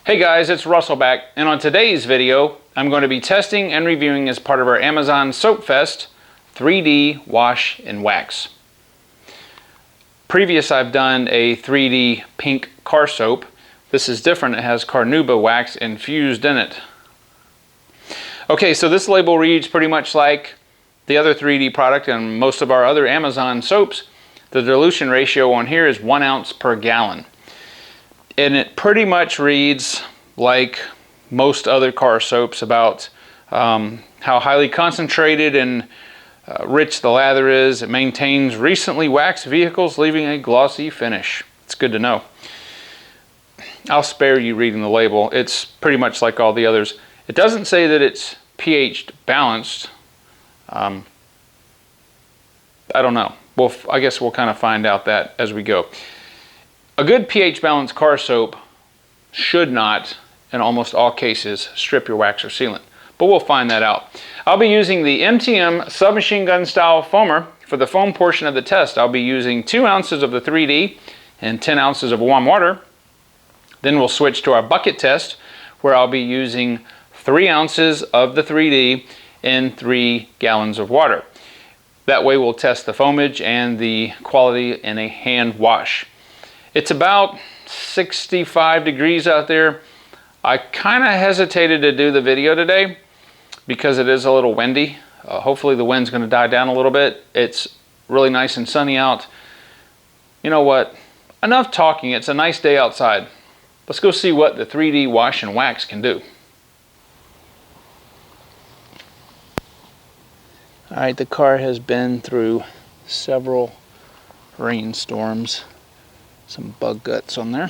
Hey guys, it's Russell back, and on today's video, I'm going to be testing and reviewing as part of our Amazon Soap Fest 3D Wash and Wax. Previous, I've done a 3D pink car soap. This is different. It has carnauba wax infused in it. Okay, so this label reads pretty much like the other 3D product and most of our other Amazon soaps. The dilution ratio on here is 1 ounce per gallon. And it pretty much reads like most other car soaps about how highly concentrated and rich the lather is. It maintains recently waxed vehicles, leaving a glossy finish. It's good to know. I'll spare you reading the label. It's pretty much like all the others. It doesn't say that it's pH balanced. I don't know. I guess we'll kind of find out that as we go. A good pH balanced car soap should not, in almost all cases, strip your wax or sealant, but we'll find that out. I'll be using the MTM submachine gun style foamer. For the foam portion of the test, I'll be using 2 ounces of the 3D and 10 ounces of warm water. Then we'll switch to our bucket test, where I'll be using 3 ounces of the 3D and 3 gallons of water. That way we'll test the foamage and the quality in a hand wash. It's about 65 degrees out there. I kind of hesitated to do the video today because it is a little windy. Hopefully the wind's going to die down a little bit. It's really nice and sunny out. You know what? Enough talking. It's a nice day outside. Let's go see what the 3D wash and wax can do. All right, the car has been through several rainstorms. Some bug guts on there.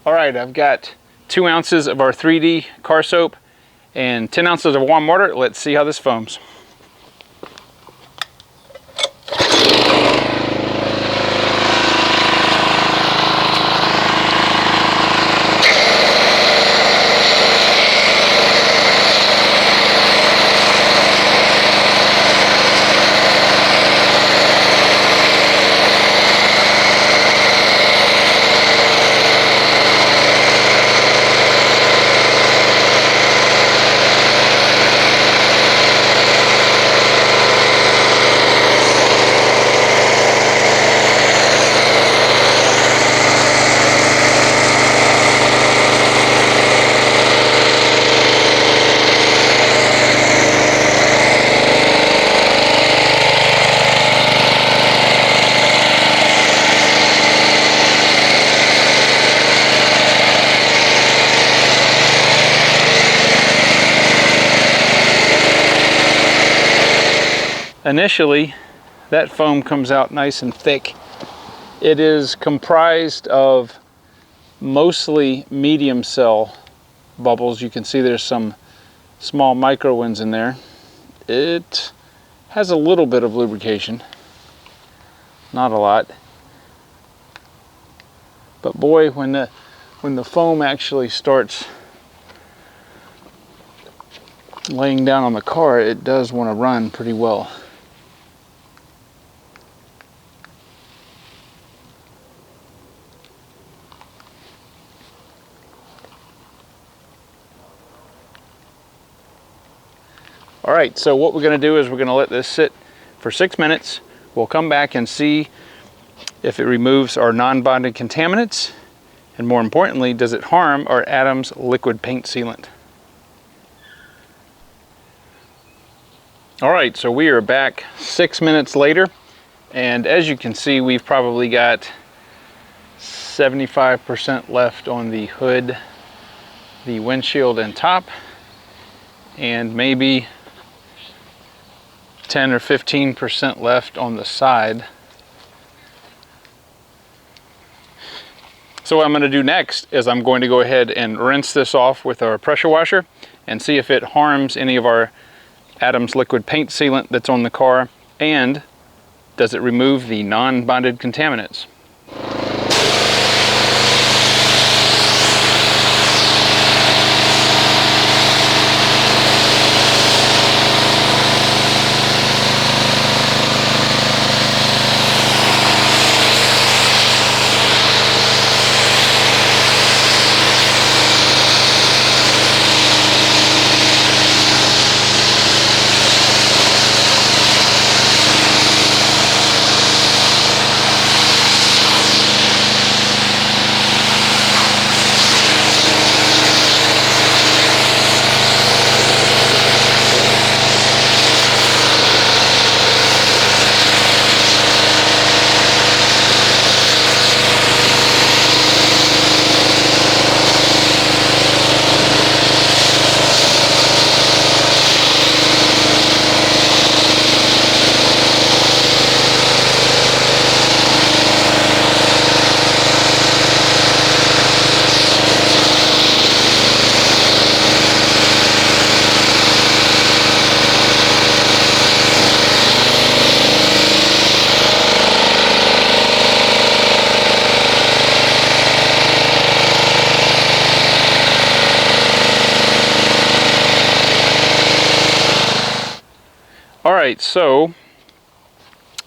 All right, I've got 2 ounces of our 3D car soap and 10 ounces of warm water. Let's see how this foams. Initially, that foam comes out nice and thick. It is comprised of mostly medium cell bubbles. You can see there's some small micro ones in there. It has a little bit of lubrication, not a lot. But boy, when the foam actually starts laying down on the car, it does want to run pretty well. All right, so what we're going to do is we're going to let this sit for 6 minutes. We'll come back and see if it removes our non-bonding contaminants, and more importantly, does it harm our Adams liquid paint sealant. All right, so we are back 6 minutes later, and as you can see, we've probably got 75% left on the hood, the windshield and top. and maybe 10 or 15% left on the side. So what I'm going to do next is I'm going to go ahead and rinse this off with our pressure washer and see if it harms any of our Adams liquid paint sealant that's on the car, and does it remove the non-bonded contaminants. Alright, so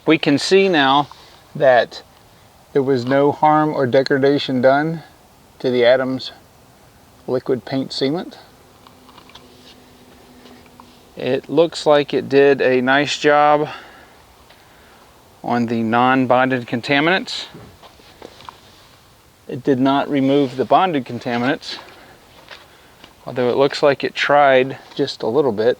we can see now that there was no harm or degradation done to the Adams liquid paint sealant. It looks like it did a nice job on the non-bonded contaminants. It did not remove the bonded contaminants, although it looks like it tried just a little bit.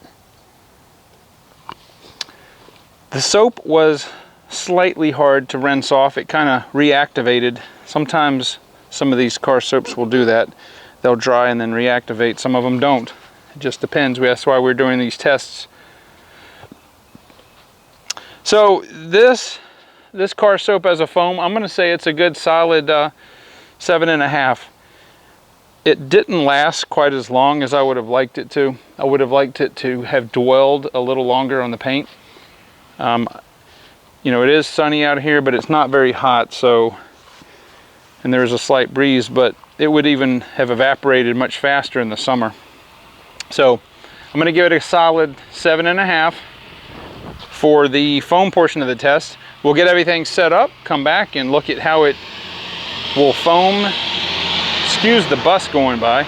The soap was slightly hard to rinse off. It kind of reactivated. Sometimes some of these car soaps will do that. They'll dry and then reactivate. Some of them don't. It just depends. That's why we're doing these tests. So this car soap as a foam, I'm going to say it's a good solid 7.5. It didn't last quite as long as I would have liked it to. I would have liked it to have dwelled a little longer on the paint. You know, it is sunny out here, but it's not very hot, so, and there's a slight breeze, but it would even have evaporated much faster in the summer. So I'm going to give it a solid 7.5 for the foam portion of the test. We'll get everything set up, come back and look at how it will foam. Excuse the bus going by.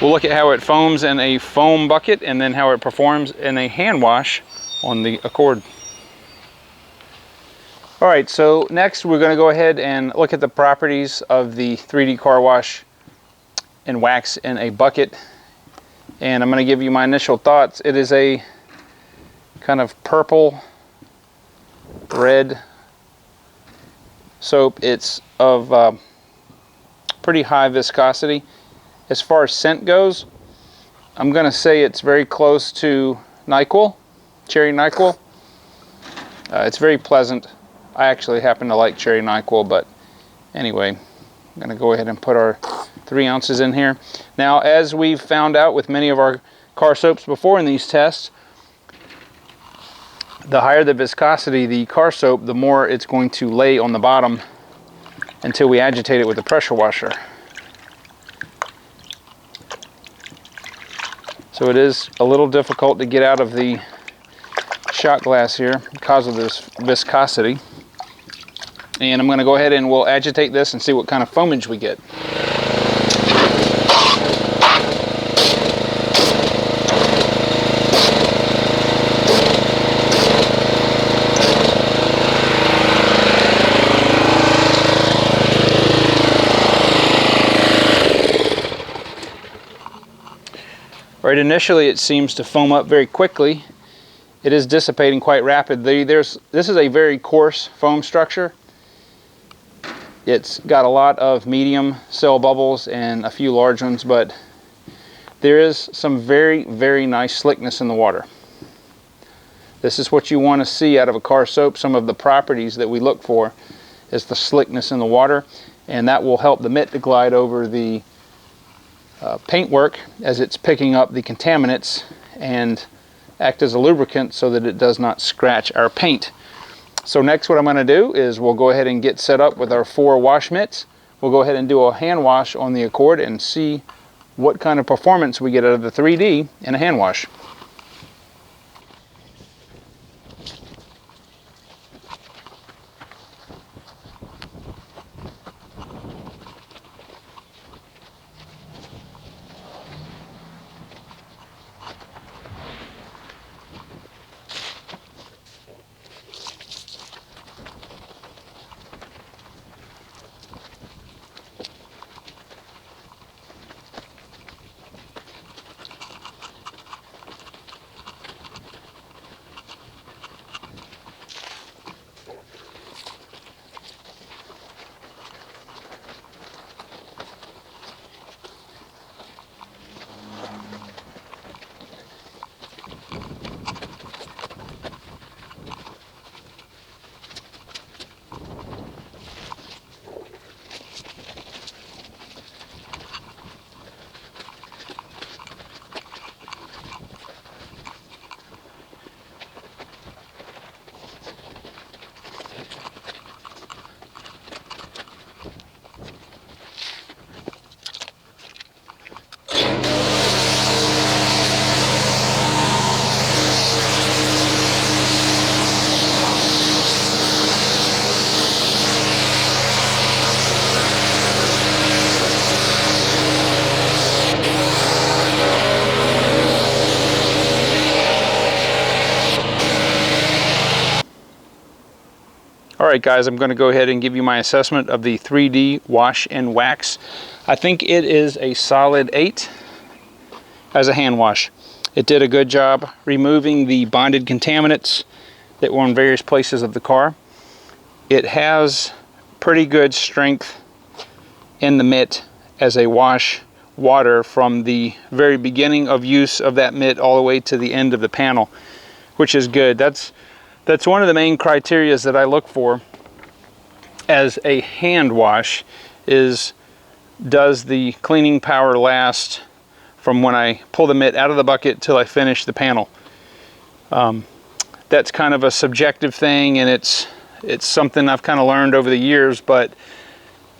We'll look at how it foams in a foam bucket and then how it performs in a hand wash on the Accord. Alright, so next we're going to go ahead and look at the properties of the 3D car wash and wax in a bucket. And I'm going to give you my initial thoughts. It is a kind of purple red soap. It's of pretty high viscosity. As far as scent goes, I'm going to say it's very close to NyQuil, cherry NyQuil. It's very pleasant. I actually happen to like cherry NyQuil, but anyway, I'm going to go ahead and put our 3 ounces in here. Now, as we've found out with many of our car soaps before in these tests, the higher the viscosity the car soap, the more it's going to lay on the bottom until we agitate it with the pressure washer. So it is a little difficult to get out of the shot glass here because of this viscosity. And I'm going to go ahead and we'll agitate this and see what kind of foamage we get. Right, initially it seems to foam up very quickly. It is dissipating quite rapidly. This is a very coarse foam structure. It's got a lot of medium cell bubbles and a few large ones, but there is some very, very nice slickness in the water. This is what you want to see out of a car soap. Some of the properties that we look for is the slickness in the water, and that will help the mitt to glide over the paintwork as it's picking up the contaminants and act as a lubricant so that it does not scratch our paint. So next what I'm going to do is we'll go ahead and get set up with our 4 wash mitts. We'll go ahead and do a hand wash on the Accord and see what kind of performance we get out of the 3D in a hand wash. Alright guys, I'm going to go ahead and give you my assessment of the 3D wash and wax. I think it is a solid 8 as a hand wash. It did a good job removing the bonded contaminants that were in various places of the car. It has pretty good strength in the mitt as a wash water from the very beginning of use of that mitt all the way to the end of the panel, which is good. That's one of the main criteria that I look for as a hand wash is, does the cleaning power last from when I pull the mitt out of the bucket till I finish the panel. That's kind of a subjective thing, and it's something I've kind of learned over the years, but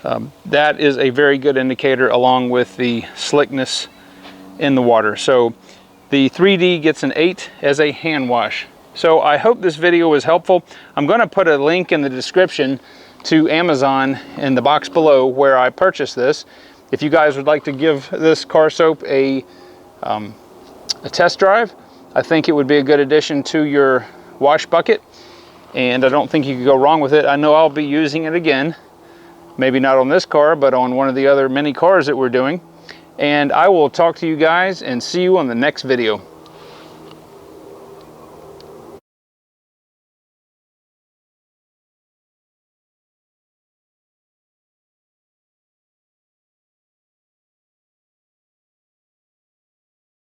that is a very good indicator along with the slickness in the water. So the 3D gets an 8 as a hand wash. So I hope this video was helpful. I'm going to put a link in the description to Amazon in the box below where I purchased this. If you guys would like to give this car soap a test drive, I think it would be a good addition to your wash bucket, and I don't think you could go wrong with it. I know I'll be using it again, maybe not on this car, but on one of the other many cars that we're doing. And I will talk to you guys and see you on the next video.